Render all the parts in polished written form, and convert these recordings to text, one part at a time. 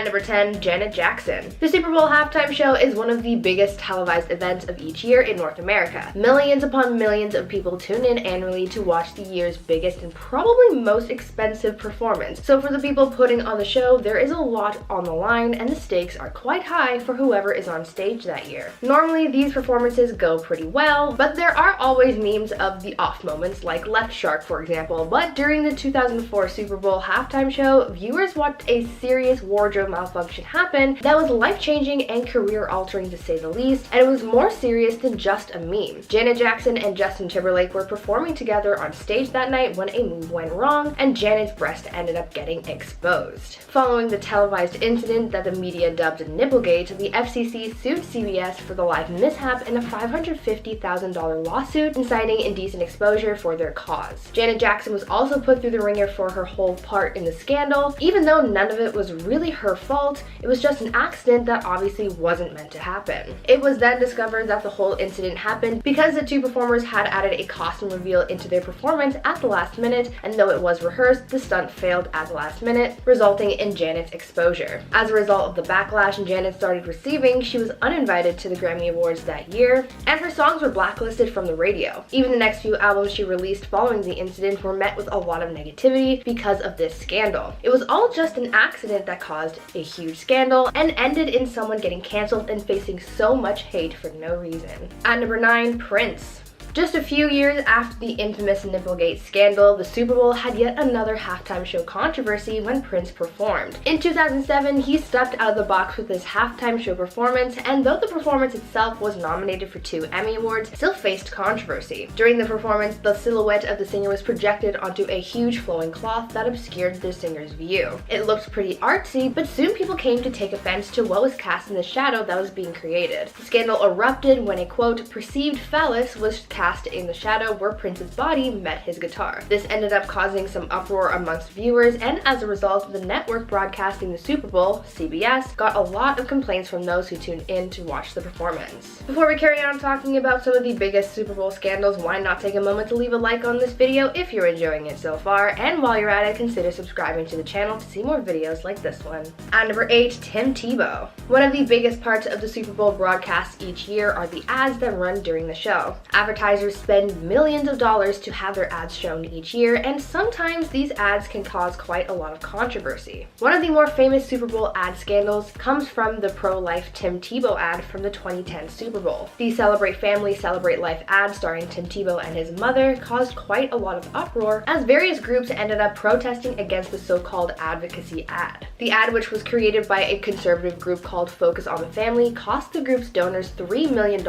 At number 10, Janet Jackson. The Super Bowl halftime show is one of the biggest televised events of each year in North America. Millions upon millions of people tune in annually to watch the year's biggest and probably most expensive performance. So for the people putting on the show, there is a lot on the line and the stakes are quite high for whoever is on stage that year. Normally, these performances go pretty well, but there are always memes of the off moments, like Left Shark, for example. But during the 2004 Super Bowl halftime show, viewers watched a serious wardrobe malfunction happen that was life-changing and career-altering to say the least, and it was more serious than just a meme. Janet Jackson and Justin Timberlake were performing together on stage that night when a move went wrong, and Janet's breast ended up getting exposed. Following the televised incident that the media dubbed Nipplegate, the FCC sued CBS for the live mishap in a $550,000 lawsuit, inciting indecent exposure for their cause. Janet Jackson was also put through the ringer for her whole part in the scandal. Even though none of it was really her fault, it was just an accident that obviously wasn't meant to happen. It was then discovered that the whole incident happened because the two performers had added a costume reveal into their performance at the last minute, and though it was rehearsed, the stunt failed at the last minute, resulting in Janet's exposure. As a result of the backlash Janet started receiving, she was uninvited to the Grammy Awards that year, and her songs were blacklisted from the radio. Even the next few albums she released following the incident were met with a lot of negativity because of this scandal. It was all just an accident that caused a huge scandal and ended in someone getting cancelled and facing so much hate for no reason. At number 9, Prince. Just a few years after the infamous Nipplegate scandal, the Super Bowl had yet another halftime show controversy when Prince performed. In 2007, he stepped out of the box with his halftime show performance, and though the performance itself was nominated for 2 Emmy Awards, still faced controversy. During the performance, the silhouette of the singer was projected onto a huge flowing cloth that obscured the singer's view. It looked pretty artsy, but soon people came to take offense to what was cast in the shadow that was being created. The scandal erupted when a, quote, perceived phallus was cast in the shadow where Prince's body met his guitar. This ended up causing some uproar amongst viewers, and as a result, the network broadcasting the Super Bowl, CBS, got a lot of complaints from those who tuned in to watch the performance. Before we carry on talking about some of the biggest Super Bowl scandals, why not take a moment to leave a like on this video if you're enjoying it so far, and while you're at it, consider subscribing to the channel to see more videos like this one. At number 8, Tim Tebow. One of the biggest parts of the Super Bowl broadcast each year are the ads that run during the show. Advertisers spend millions of dollars to have their ads shown each year, and sometimes these ads can cause quite a lot of controversy. One of the more famous Super Bowl ad scandals comes from the pro-life Tim Tebow ad from the 2010 Super Bowl. The Celebrate Family, Celebrate Life ad starring Tim Tebow and his mother caused quite a lot of uproar, as various groups ended up protesting against the so-called advocacy ad. The ad, which was created by a conservative group called Focus on the Family, cost the group's donors $3 million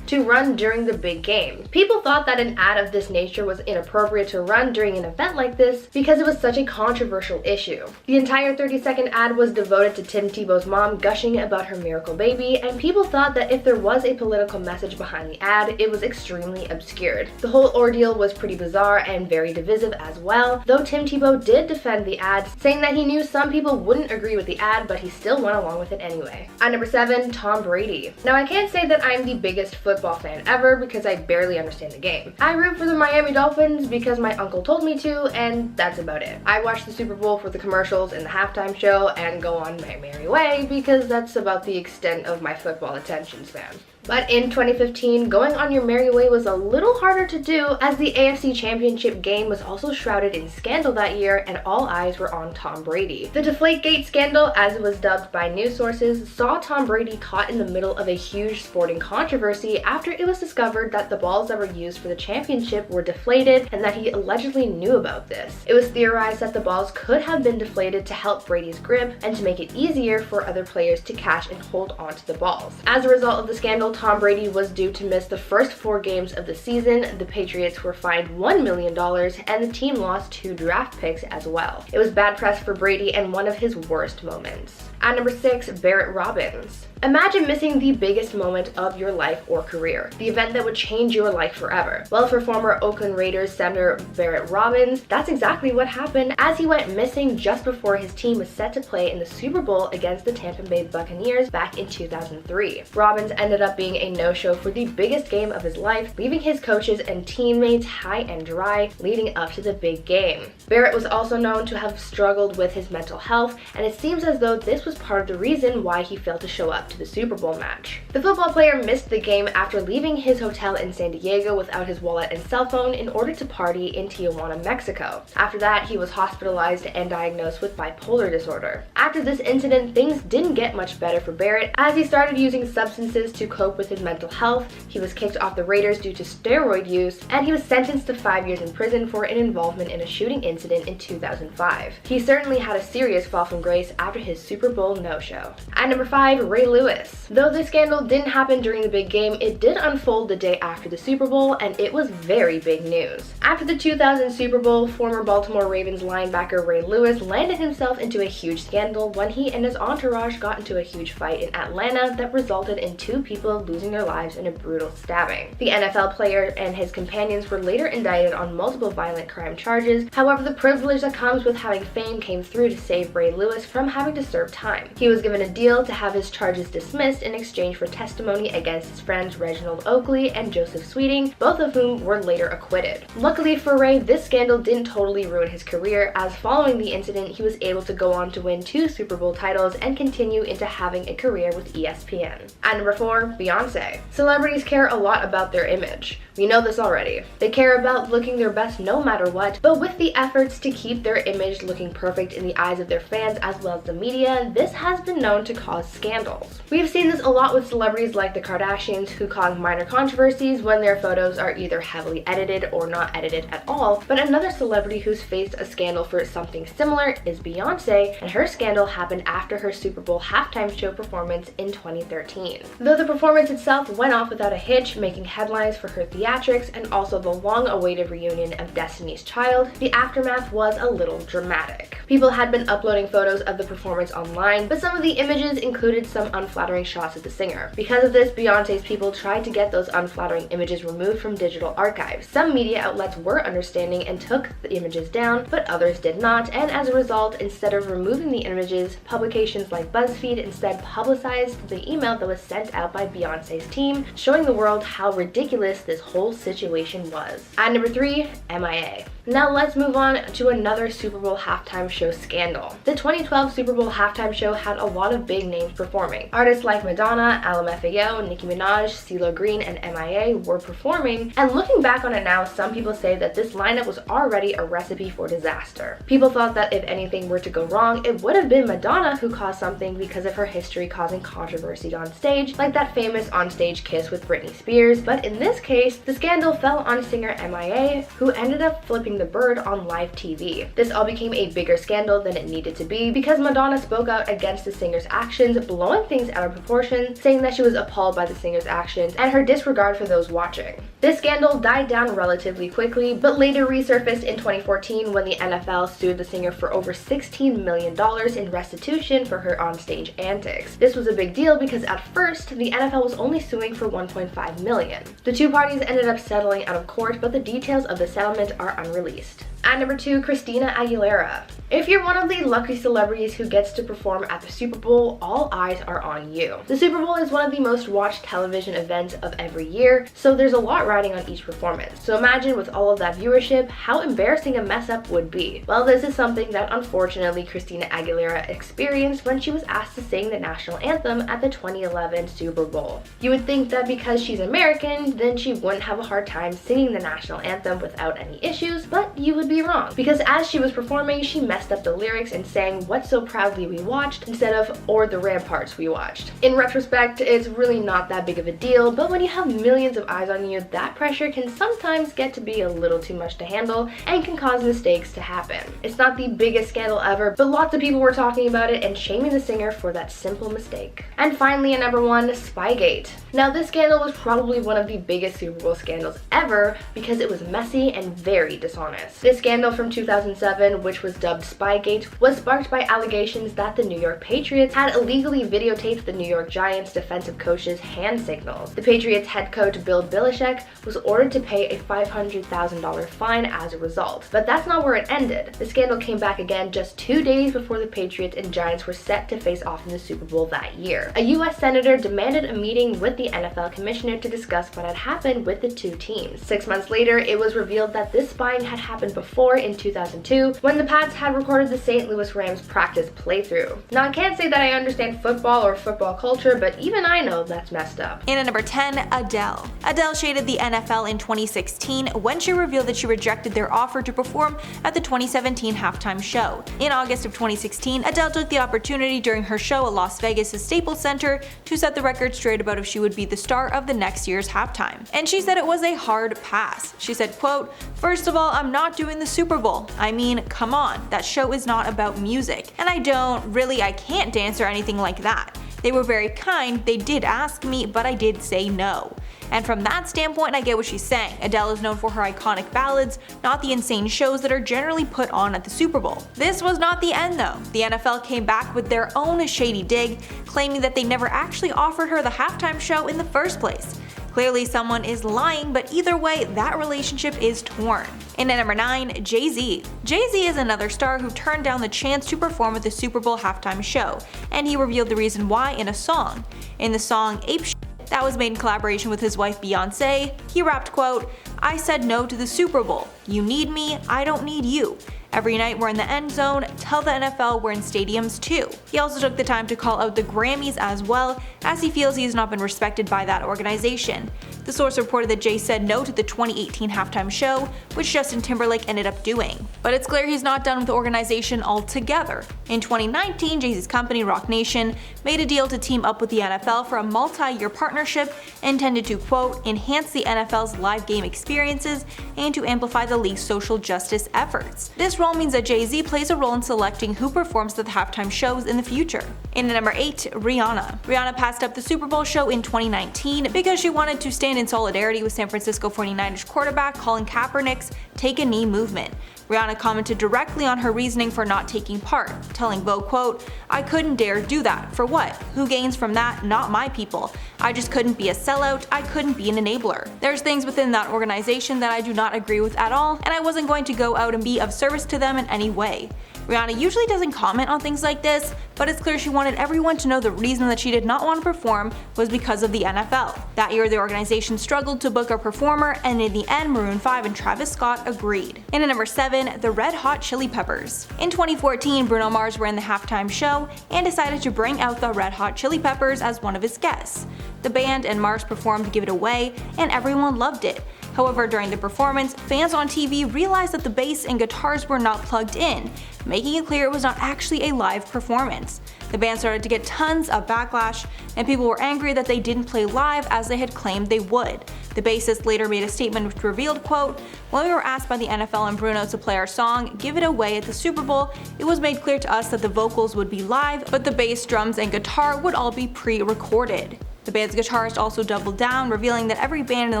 to run during the big game. People thought that an ad of this nature was inappropriate to run during an event like this because it was such a controversial issue. The entire 30-second ad was devoted to Tim Tebow's mom gushing about her miracle baby, and people thought that if there was a political message behind the ad, it was extremely obscured. The whole ordeal was pretty bizarre and very divisive as well, though Tim Tebow did defend the ad, saying that he knew some people wouldn't agree with the ad, but he still went along with it anyway. At number 7, Tom Brady. Now, I can't say that I'm the biggest football fan ever because I barely understand the game. I root for the Miami Dolphins because my uncle told me to, and that's about it. I watch the Super Bowl for the commercials and the halftime show and go on my merry way because that's about the extent of my football attention span. But in 2015, going on your merry way was a little harder to do, as the AFC Championship game was also shrouded in scandal that year, and all eyes were on Tom Brady. The Deflategate scandal, as it was dubbed by news sources, saw Tom Brady caught in the middle of a huge sporting controversy after it was discovered that the balls that were used for the championship were deflated, and that he allegedly knew about this. It was theorized that the balls could have been deflated to help Brady's grip and to make it easier for other players to catch and hold onto the balls. As a result of the scandal, Tom Brady was due to miss the first 4 games of the season. The Patriots were fined $1 million, and the team lost 2 draft picks as well. It was bad press for Brady and one of his worst moments. At number 6, Barrett Robbins. Imagine missing the biggest moment of your life or career, the event that would change your life forever. Well, for former Oakland Raiders center Barrett Robbins, that's exactly what happened, as he went missing just before his team was set to play in the Super Bowl against the Tampa Bay Buccaneers back in 2003. Robbins ended up being a no-show for the biggest game of his life, leaving his coaches and teammates high and dry leading up to the big game. Barrett was also known to have struggled with his mental health, and it seems as though this was part of the reason why he failed to show up to the Super Bowl match. The football player missed the game after leaving his hotel in San Diego without his wallet and cell phone in order to party in Tijuana, Mexico. After that, he was hospitalized and diagnosed with bipolar disorder. After this incident, things didn't get much better for Barrett as he started using substances to cope with his mental health. He was kicked off the Raiders due to steroid use, and he was sentenced to 5 years in prison for an involvement in a shooting incident in 2005. He certainly had a serious fall from grace after his Super Bowl no-show. At number 5, Ray Lewis. Though this scandal didn't happen during the big game, it did unfold the day after the Super Bowl, and it was very big news. After the 2000 Super Bowl, former Baltimore Ravens linebacker Ray Lewis landed himself into a huge scandal when he and his entourage got into a huge fight in Atlanta that resulted in 2 people losing their lives in a brutal stabbing. The NFL player and his companions were later indicted on multiple violent crime charges. However, the privilege that comes with having fame came through to save Ray Lewis from having to serve time. He was given a deal to have his charges dismissed in exchange for testimony against his friends Reginald Oakley and Joseph Sweeting, both of whom were later acquitted. Luckily for Ray, this scandal didn't totally ruin his career, as following the incident, he was able to go on to win 2 Super Bowl titles and continue into having a career with ESPN. At number 4, Beyonce. Celebrities care a lot about their image. We know this already. They care about looking their best no matter what, but with the efforts to keep their image looking perfect in the eyes of their fans as well as the media, this has been known to cause scandals. We've seen this a lot with celebrities like the Kardashians, who cause minor controversies when their photos are either heavily edited or not edited at all, but another celebrity who's faced a scandal for something similar is Beyonce, and her scandal happened after her Super Bowl halftime show performance in 2013. Though the performance itself went off without a hitch, making headlines for her theatrics and also the long-awaited reunion of Destiny's Child, the aftermath was a little dramatic. People had been uploading photos of the performance online, but some of the images included some unflattering shots of the singer. Because of this, Beyonce's people tried to get those unflattering images removed from digital archives. Some media outlets were understanding and took the images down, but others did not, and as a result, instead of removing the images, publications like BuzzFeed instead publicized the email that was sent out by Beyonce's team, showing the world how ridiculous this whole situation was. At number 3, M.I.A. Now let's move on to another Super Bowl halftime show scandal. The 2012 Super Bowl halftime show had a lot of big names performing. Artists like Madonna, LMFAO, Nicki Minaj, CeeLo Green, and M.I.A. were performing, and looking back on it now, some people say that this lineup was already a recipe for disaster. People thought that if anything were to go wrong, it would have been Madonna who caused something because of her history causing controversy on stage, like that famous onstage kiss with Britney Spears, but in this case, the scandal fell on singer M.I.A., who ended up flipping the bird on live TV. This all became a bigger scandal than it needed to be because Madonna spoke out against the singer's actions, blowing things out of proportion, saying that she was appalled by the singer's actions and her disregard for those watching. This scandal died down relatively quickly, but later resurfaced in 2014 when the NFL sued the singer for over $16 million in restitution for her onstage antics. This was a big deal because at first, the NFL was only suing for $1.5 million. The two parties ended up settling out of court, but the details of the settlement are unreleased. At number 2, Christina Aguilera. If you're one of the lucky celebrities who gets to perform at the Super Bowl, all eyes are on you. The Super Bowl is one of the most watched television events of every year, so there's a lot riding on each performance. So imagine with all of that viewership, how embarrassing a mess up would be. Well, this is something that unfortunately Christina Aguilera experienced when she was asked to sing the national anthem at the 2011 Super Bowl. You would think that because she's American, then she wouldn't have a hard time singing the national anthem without any issues, but you would be wrong, because as she was performing, she messed up the lyrics and sang "What So Proudly We Watched" instead of "Or the Ramparts We Watched." In retrospect, it's really not that big of a deal, but when you have millions of eyes on you, that pressure can sometimes get to be a little too much to handle and can cause mistakes to happen. It's not the biggest scandal ever, but lots of people were talking about it and shaming the singer for that simple mistake. And finally, at number 1, Spygate. Now, this scandal was probably one of the biggest Super Bowl scandals ever because it was messy and very dishonest. This scandal from 2007, which was dubbed Spygate was sparked by allegations that the New York Patriots had illegally videotaped the New York Giants defensive coach's hand signals. The Patriots head coach Bill Belichick was ordered to pay a $500,000 fine as a result. But that's not where it ended. The scandal came back again just 2 days before the Patriots and Giants were set to face off in the Super Bowl that year. A U.S. senator demanded a meeting with the NFL commissioner to discuss what had happened with the two teams. 6 months later, it was revealed that this spying had happened before in 2002 when the Pats had recorded the St. Louis Rams practice playthrough. Now, I can't say that I understand football or football culture, but even I know that's messed up. And at number 10, Adele. Adele shaded the NFL in 2016 when she revealed that she rejected their offer to perform at the 2017 halftime show. In August of 2016, Adele took the opportunity during her show at Las Vegas' Staples Center to set the record straight about if she would be the star of the next year's halftime. And she said it was a hard pass. She said, quote, "First of all, I'm not doing the Super Bowl. I mean, come on, that show is not about music. And I can't dance or anything like that. They were very kind, they did ask me, but I did say no." And from that standpoint, I get what she's saying. Adele is known for her iconic ballads, not the insane shows that are generally put on at the Super Bowl. This was not the end though. The NFL came back with their own shady dig, claiming that they never actually offered her the halftime show in the first place. Clearly someone is lying, but either way, that relationship is torn. And at number 9, Jay-Z. Jay-Z is another star who turned down the chance to perform at the Super Bowl halftime show, and he revealed the reason why in a song. In the song Ape Shit, that was made in collaboration with his wife Beyonce, he rapped, quote, "I said no to the Super Bowl. You need me, I don't need you. Every night we're in the end zone, tell the NFL we're in stadiums too." He also took the time to call out the Grammys as well, as he feels he has not been respected by that organization. The source reported that Jay said no to the 2018 halftime show, which Justin Timberlake ended up doing. But it's clear he's not done with the organization altogether. In 2019, Jay-Z's company, Roc Nation, made a deal to team up with the NFL for a multi-year partnership intended to, quote, "enhance the NFL's live game experiences and to amplify the league's social justice efforts." This role means that Jay-Z plays a role in selecting who performs at the halftime shows in the future. And at number 8, Rihanna. Rihanna passed up the Super Bowl show in 2019 because she wanted to stand in solidarity with San Francisco 49ers quarterback Colin Kaepernick's "Take a Knee" movement. Rihanna commented directly on her reasoning for not taking part, telling Vogue, quote, "I couldn't dare do that. For what? Who gains from that? Not my people. I just couldn't be a sellout. I couldn't be an enabler. There's things within that organization that I do not agree with at all, and I wasn't going to go out and be of service to them in any way." Rihanna usually doesn't comment on things like this, but it's clear she wanted everyone to know the reason that she did not want to perform was because of the NFL. That year, the organization struggled to book a performer, and in the end, Maroon 5 and Travis Scott agreed. And at number 7, the Red Hot Chili Peppers. In 2014, Bruno Mars ran the halftime show and decided to bring out the Red Hot Chili Peppers as one of his guests. The band and Mars performed Give It Away, and everyone loved it. However, during the performance, fans on TV realized that the bass and guitars were not plugged in, making it clear it was not actually a live performance. The band started to get tons of backlash, and people were angry that they didn't play live as they had claimed they would. The bassist later made a statement which revealed, quote, "When we were asked by the NFL and Bruno to play our song, Give It Away at the Super Bowl, it was made clear to us that the vocals would be live, but the bass, drums, and guitar would all be pre-recorded." The band's guitarist also doubled down, revealing that every band in the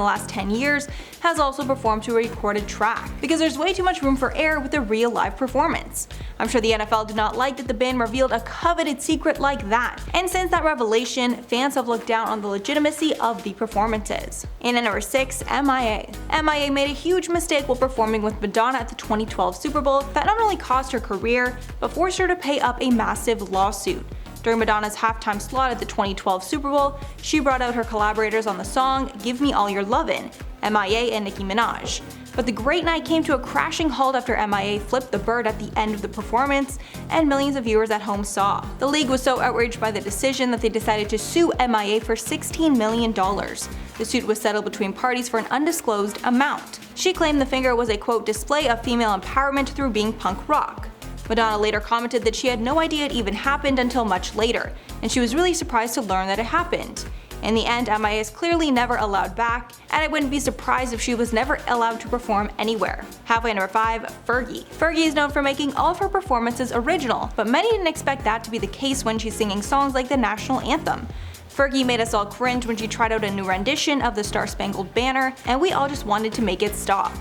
last 10 years has also performed to a recorded track, because there's way too much room for error with a real live performance. I'm sure the NFL did not like that the band revealed a coveted secret like that, and since that revelation, fans have looked down on the legitimacy of the performances. And at number 6, M.I.A. M.I.A. made a huge mistake while performing with Madonna at the 2012 Super Bowl that not only cost her career, but forced her to pay up a massive lawsuit. During Madonna's halftime slot at the 2012 Super Bowl, she brought out her collaborators on the song Give Me All Your Lovin', M.I.A. and Nicki Minaj. But the great night came to a crashing halt after M.I.A. flipped the bird at the end of the performance, and millions of viewers at home saw. The league was so outraged by the decision that they decided to sue M.I.A. for $16 million. The suit was settled between parties for an undisclosed amount. She claimed the finger was a, quote, "display of female empowerment through being punk rock." Madonna later commented that she had no idea it even happened until much later, and she was really surprised to learn that it happened. In the end, M.I.A. is clearly never allowed back, and I wouldn't be surprised if she was never allowed to perform anywhere. Halfway number 5, Fergie. Fergie is known for making all of her performances original, but many didn't expect that to be the case when she's singing songs like the national anthem. Fergie made us all cringe when she tried out a new rendition of the Star Spangled Banner, and we all just wanted to make it stop.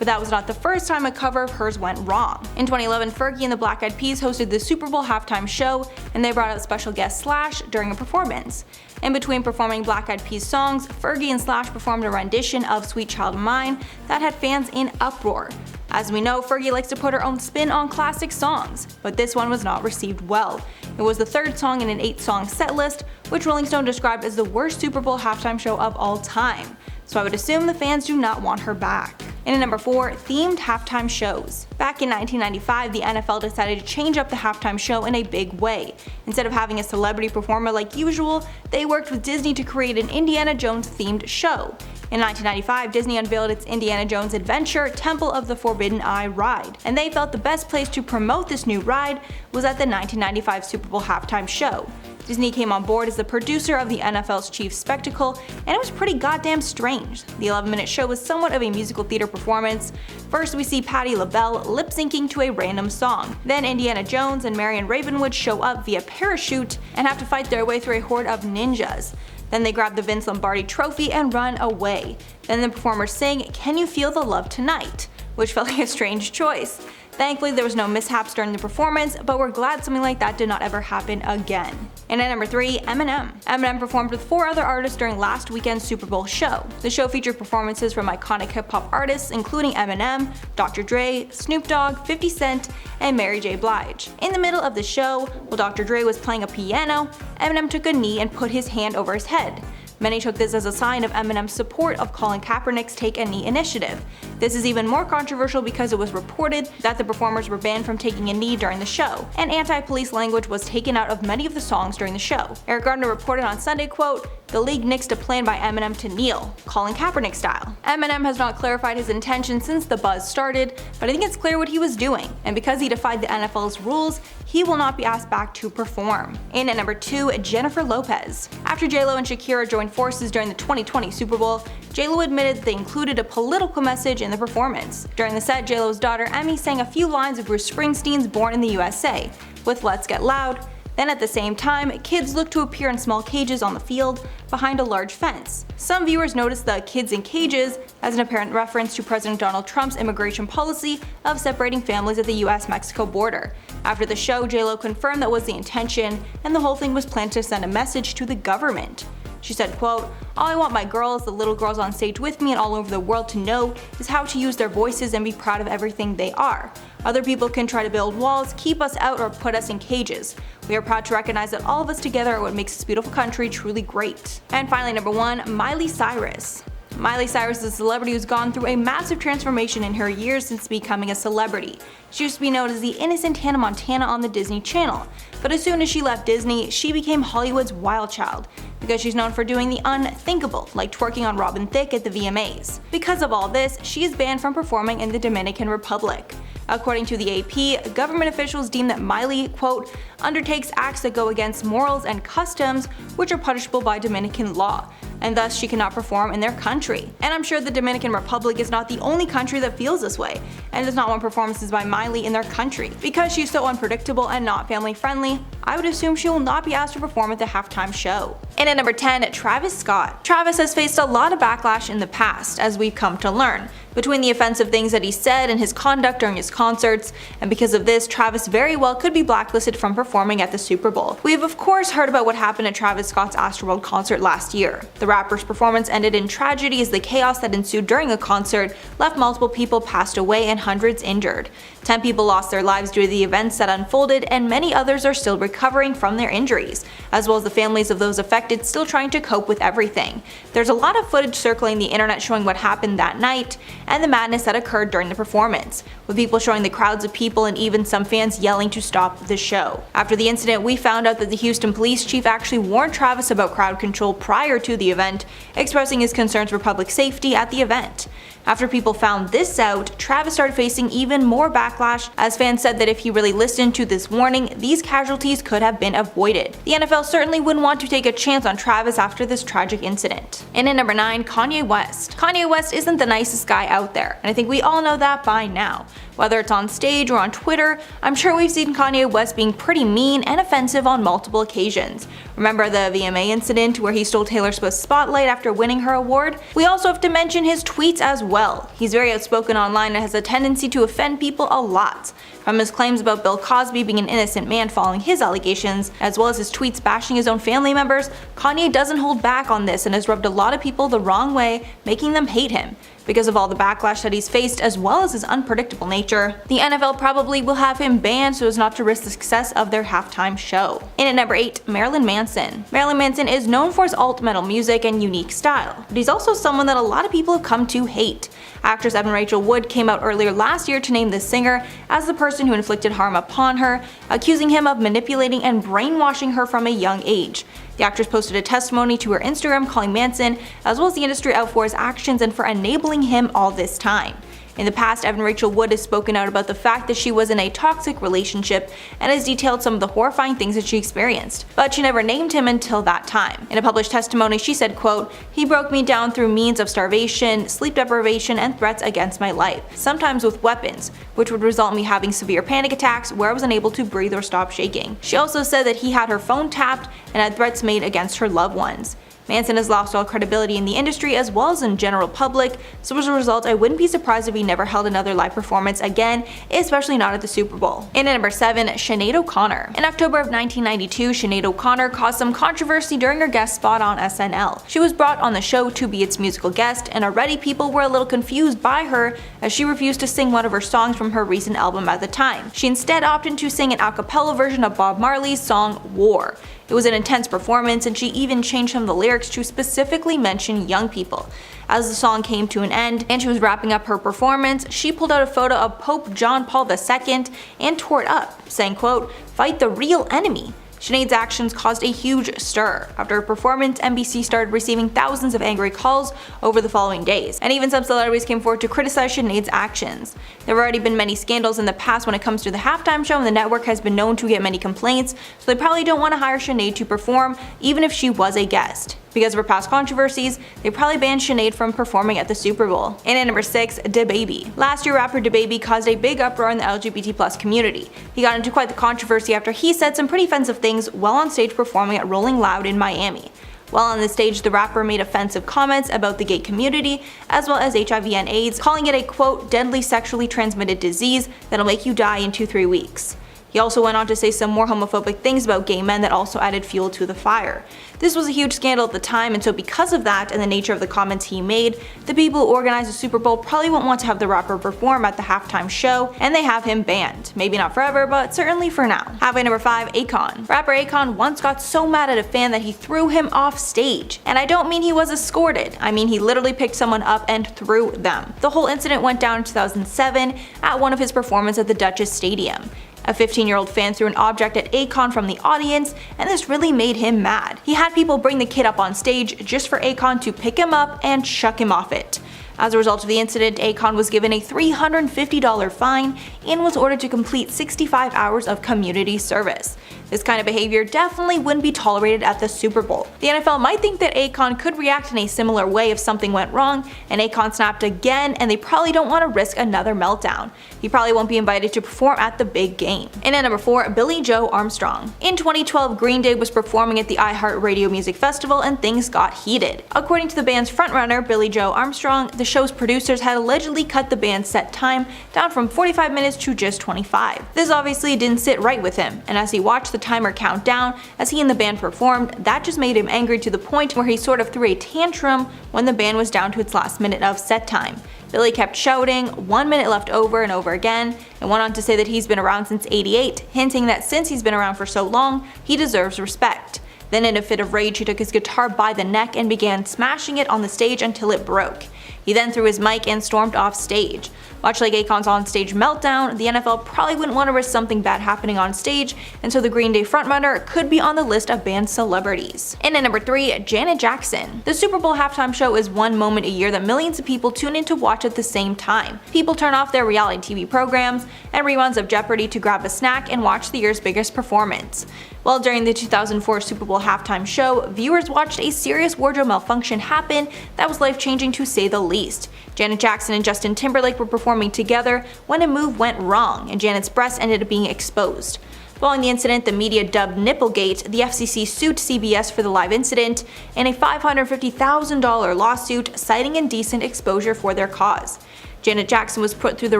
but that was not the first time a cover of hers went wrong. In 2011, Fergie and the Black Eyed Peas hosted the Super Bowl halftime show, and they brought out special guest Slash during a performance. In between performing Black Eyed Peas songs, Fergie and Slash performed a rendition of Sweet Child of Mine that had fans in uproar. As we know, Fergie likes to put her own spin on classic songs, but this one was not received well. It was the third song in an 8-song set list, which Rolling Stone described as the worst Super Bowl halftime show of all time. So I would assume the fans do not want her back. And at number 4, themed halftime shows. Back in 1995, the NFL decided to change up the halftime show in a big way. Instead of having a celebrity performer like usual, they worked with Disney to create an Indiana Jones themed show. In 1995, Disney unveiled its Indiana Jones Adventure Temple of the Forbidden Eye ride, and they felt the best place to promote this new ride was at the 1995 Super Bowl halftime show. Disney came on board as the producer of the NFL's chief spectacle, and it was pretty goddamn strange. The 11-minute show was somewhat of a musical theater performance. First, we see Patti LaBelle lip-syncing to a random song. Then Indiana Jones and Marion Ravenwood show up via parachute and have to fight their way through a horde of ninjas. Then they grab the Vince Lombardi trophy and run away. Then the performers sing "Can You Feel the Love Tonight?", which felt like a strange choice. Thankfully, there was no mishaps during the performance, but we're glad something like that did not ever happen again. And at number 3, Eminem. Eminem performed with 4 other artists during last weekend's Super Bowl show. The show featured performances from iconic hip-hop artists including Eminem, Dr. Dre, Snoop Dogg, 50 Cent, and Mary J. Blige. In the middle of the show, while Dr. Dre was playing a piano, Eminem took a knee and put his hand over his head. Many took this as a sign of Eminem's support of Colin Kaepernick's Take a Knee initiative. This is even more controversial because it was reported that the performers were banned from taking a knee during the show, and anti-police language was taken out of many of the songs during the show. Eric Gardner reported on Sunday, quote, "The league nixed a plan by Eminem to kneel, Colin Kaepernick style." Eminem has not clarified his intention since the buzz started, but I think it's clear what he was doing, and because he defied the NFL's rules, he will not be asked back to perform. In at number 2, Jennifer Lopez. After J-Lo and Shakira joined forces during the 2020 Super Bowl, J-Lo admitted they included a political message in the performance. During the set, J-Lo's daughter Emmy sang a few lines of Bruce Springsteen's Born in the USA, with Let's Get Loud. Then at the same time, kids looked to appear in small cages on the field behind a large fence. Some viewers noticed the kids in cages as an apparent reference to President Donald Trump's immigration policy of separating families at the US-Mexico border. After the show, J-Lo confirmed that was the intention, and the whole thing was planned to send a message to the government. She said, quote, "All I want my girls, the little girls on stage with me and all over the world to know is how to use their voices and be proud of everything they are. Other people can try to build walls, keep us out, or put us in cages. We are proud to recognize that all of us together are what makes this beautiful country truly great." And finally, number 1, Miley Cyrus. Miley Cyrus is a celebrity who's gone through a massive transformation in her years since becoming a celebrity. She used to be known as the innocent Hannah Montana on the Disney Channel, but as soon as she left Disney, she became Hollywood's wild child, because she's known for doing the unthinkable, like twerking on Robin Thicke at the VMAs. Because of all this, she is banned from performing in the Dominican Republic. According to the AP, government officials deem that Miley, quote, "undertakes acts that go against morals and customs which are punishable by Dominican law, and thus she cannot perform in their country." And I'm sure the Dominican Republic is not the only country that feels this way, and does not want performances by Miley in their country. Because she's so unpredictable and not family friendly, I would assume she will not be asked to perform at the halftime show. And at number 10, Travis Scott. Travis has faced a lot of backlash in the past, as we've come to learn, between the offensive things that he said and his conduct during his concerts, and because of this, Travis very well could be blacklisted from performing at the Super Bowl. We have of course heard about what happened at Travis Scott's Astroworld concert last year. The rapper's performance ended in tragedy as the chaos that ensued during the concert left multiple people passed away and hundreds injured. 10 people lost their lives due to the events that unfolded, and many others are still recovering from their injuries, as well as the families of those affected still trying to cope with everything. There's a lot of footage circling the internet showing what happened that night, and the madness that occurred during the performance, with people showing the crowds of people and even some fans yelling to stop the show. After the incident, we found out that the Houston police chief actually warned Travis about crowd control prior to the event, expressing his concerns for public safety at the event. After people found this out, Travis started facing even more backlash, as fans said that if he really listened to this warning, these casualties could have been avoided. The NFL certainly wouldn't want to take a chance stance on Travis after this tragic incident. And at number 9, Kanye West. Kanye West isn't the nicest guy out there, and I think we all know that by now. Whether it's on stage or on Twitter, I'm sure we've seen Kanye West being pretty mean and offensive on multiple occasions. Remember the VMA incident where he stole Taylor Swift's spotlight after winning her award? We also have to mention his tweets as well. He's very outspoken online and has a tendency to offend people a lot. From his claims about Bill Cosby being an innocent man following his allegations, as well as his tweets bashing his own family members, Kanye doesn't hold back on this and has rubbed a lot of people the wrong way, making them hate him. Because of all the backlash that he's faced as well as his unpredictable nature, the NFL probably will have him banned so as not to risk the success of their halftime show. In at number 8, Marilyn Manson. Marilyn Manson is known for his alt metal music and unique style, but he's also someone that a lot of people have come to hate. Actress Evan Rachel Wood came out earlier last year to name the singer as the person who inflicted harm upon her, accusing him of manipulating and brainwashing her from a young age. The actress posted a testimony to her Instagram calling Manson, as well as the industry, out for his actions and for enabling him all this time. In the past, Evan Rachel Wood has spoken out about the fact that she was in a toxic relationship and has detailed some of the horrifying things that she experienced, but she never named him until that time. In a published testimony, she said, quote, "He broke me down through means of starvation, sleep deprivation, and threats against my life, sometimes with weapons, which would result in me having severe panic attacks where I was unable to breathe or stop shaking." She also said that he had her phone tapped and had threats made against her loved ones. Manson has lost all credibility in the industry as well as in general public, so as a result I wouldn't be surprised if he never held another live performance again, especially not at the Super Bowl. In at number 7, Sinead O'Connor. In October of 1992, Sinead O'Connor caused some controversy during her guest spot on SNL. She was brought on the show to be its musical guest, and already people were a little confused by her as she refused to sing one of her songs from her recent album at the time. She instead opted to sing an a cappella version of Bob Marley's song War. It was an intense performance, and she even changed some of the lyrics to specifically mention young people. As the song came to an end and she was wrapping up her performance, she pulled out a photo of Pope John Paul II and tore it up, saying, quote, "Fight the real enemy." Sinead's actions caused a huge stir. After her performance, NBC started receiving thousands of angry calls over the following days, and even some celebrities came forward to criticize Sinead's actions. There have already been many scandals in the past when it comes to the halftime show, and the network has been known to get many complaints, so they probably don't want to hire Sinead to perform, even if she was a guest. Because of her past controversies, they probably banned Sinead from performing at the Super Bowl. And at number 6, DaBaby. Last year, rapper DaBaby caused a big uproar in the LGBT+ community. He got into quite the controversy after he said some pretty offensive things while on stage performing at Rolling Loud in Miami. While on the stage, the rapper made offensive comments about the gay community, as well as HIV and AIDS, calling it a, quote, "deadly sexually transmitted disease that'll make you die in 2-3 weeks. He also went on to say some more homophobic things about gay men that also added fuel to the fire. This was a huge scandal at the time, and so because of that and the nature of the comments he made, the people who organized the Super Bowl probably won't want to have the rapper perform at the halftime show, and they have him banned. Maybe not forever, but certainly for now. Halfway number 5, Akon. Rapper Akon once got so mad at a fan that he threw him off stage. And I don't mean he was escorted, I mean he literally picked someone up and threw them. The whole incident went down in 2007 at one of his performances at the Duchess Stadium. A 15-year-old fan threw an object at Akon from the audience, and this really made him mad. He had people bring the kid up on stage just for Akon to pick him up and chuck him off it. As a result of the incident, Akon was given a $350 fine and was ordered to complete 65 hours of community service. This kind of behavior definitely wouldn't be tolerated at the Super Bowl. The NFL might think that Akon could react in a similar way if something went wrong, and Akon snapped again, and they probably don't want to risk another meltdown. He probably won't be invited to perform at the big game. And at number 4, Billie Joe Armstrong. In 2012, Green Day was performing at the iHeartRadio Music Festival, and things got heated. According to the band's frontrunner, Billie Joe Armstrong, the show's producers had allegedly cut the band's set time down from 45 minutes to just 25. This obviously didn't sit right with him, and as he watched the timer count down as he and the band performed, that just made him angry to the point where he sort of threw a tantrum when the band was down to its last minute of set time. Billy kept shouting, 1 minute left over and over again, and went on to say that he's been around since '88, hinting that since he's been around for so long, he deserves respect. Then in a fit of rage, he took his guitar by the neck and began smashing it on the stage until it broke. He then threw his mic and stormed off stage. Much like Akon's on-stage meltdown, the NFL probably wouldn't want to risk something bad happening on stage, and so the Green Day frontrunner could be on the list of banned celebrities. And at number 3, Janet Jackson. The Super Bowl halftime show is one moment a year that millions of people tune in to watch at the same time. People turn off their reality TV programs and reruns of Jeopardy to grab a snack and watch the year's biggest performance. Well, during the 2004 Super Bowl halftime show, viewers watched a serious wardrobe malfunction happen that was life-changing to say the least. Janet Jackson and Justin Timberlake were performing together when a move went wrong, and Janet's breasts ended up being exposed. Following the incident, the media dubbed Nipplegate, the FCC sued CBS for the live incident in a $550,000 lawsuit citing indecent exposure for their cause. Janet Jackson was put through the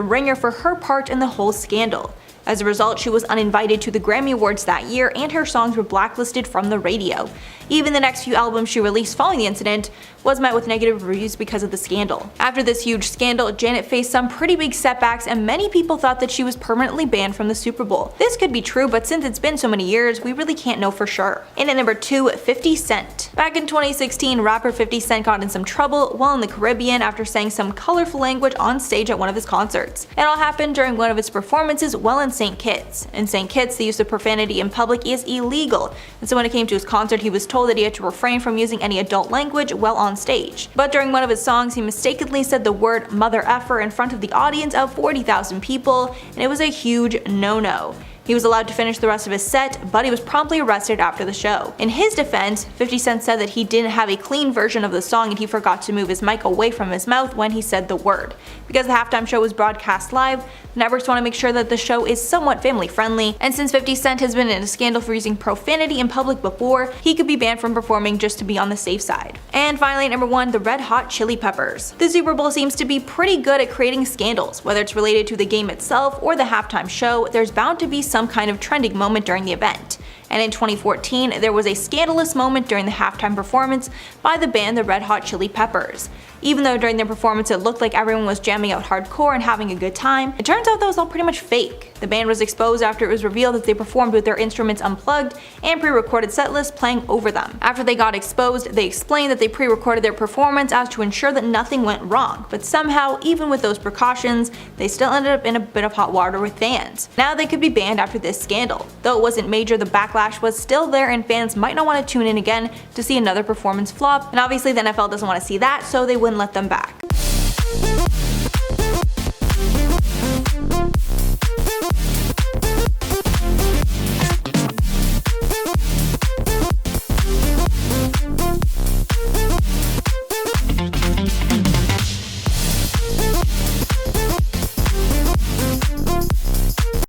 ringer for her part in the whole scandal. As a result, she was uninvited to the Grammy Awards that year, and her songs were blacklisted from the radio. Even the next few albums she released following the incident was met with negative reviews because of the scandal. After this huge scandal, Janet faced some pretty big setbacks, and many people thought that she was permanently banned from the Super Bowl. This could be true, but since it's been so many years, we really can't know for sure. And at number 2, 50 Cent. Back in 2016, rapper 50 Cent got in some trouble while in the Caribbean after saying some colorful language on stage at one of his concerts. It all happened during one of his performances while in St. Kitts. In St. Kitts, the use of profanity in public is illegal, and so when it came to his concert, he was told that he had to refrain from using any adult language while on stage. But during one of his songs, he mistakenly said the word mother effer in front of the audience of 40,000 people, and it was a huge no-no. He was allowed to finish the rest of his set, but he was promptly arrested after the show. In his defense, 50 Cent said that he didn't have a clean version of the song and he forgot to move his mic away from his mouth when he said the word. Because the halftime show was broadcast live, networks want to make sure that the show is somewhat family friendly, and since 50 Cent has been in a scandal for using profanity in public before, he could be banned from performing just to be on the safe side. And finally, at number 1, the Red Hot Chili Peppers. The Super Bowl seems to be pretty good at creating scandals. Whether it's related to the game itself or the halftime show, there's bound to be some kind of trending moment during the event. And in 2014, there was a scandalous moment during the halftime performance by the band the Red Hot Chili Peppers. Even though during their performance it looked like everyone was jamming out hardcore and having a good time, it turns out that was all pretty much fake. The band was exposed after it was revealed that they performed with their instruments unplugged and pre-recorded setlists playing over them. After they got exposed, they explained that they pre-recorded their performance as to ensure that nothing went wrong, but somehow, even with those precautions, they still ended up in a bit of hot water with fans. Now they could be banned after this scandal. Though it wasn't major, the backlash was still there and fans might not want to tune in again to see another performance flop, and obviously the NFL doesn't want to see that, so they wouldn't let them back.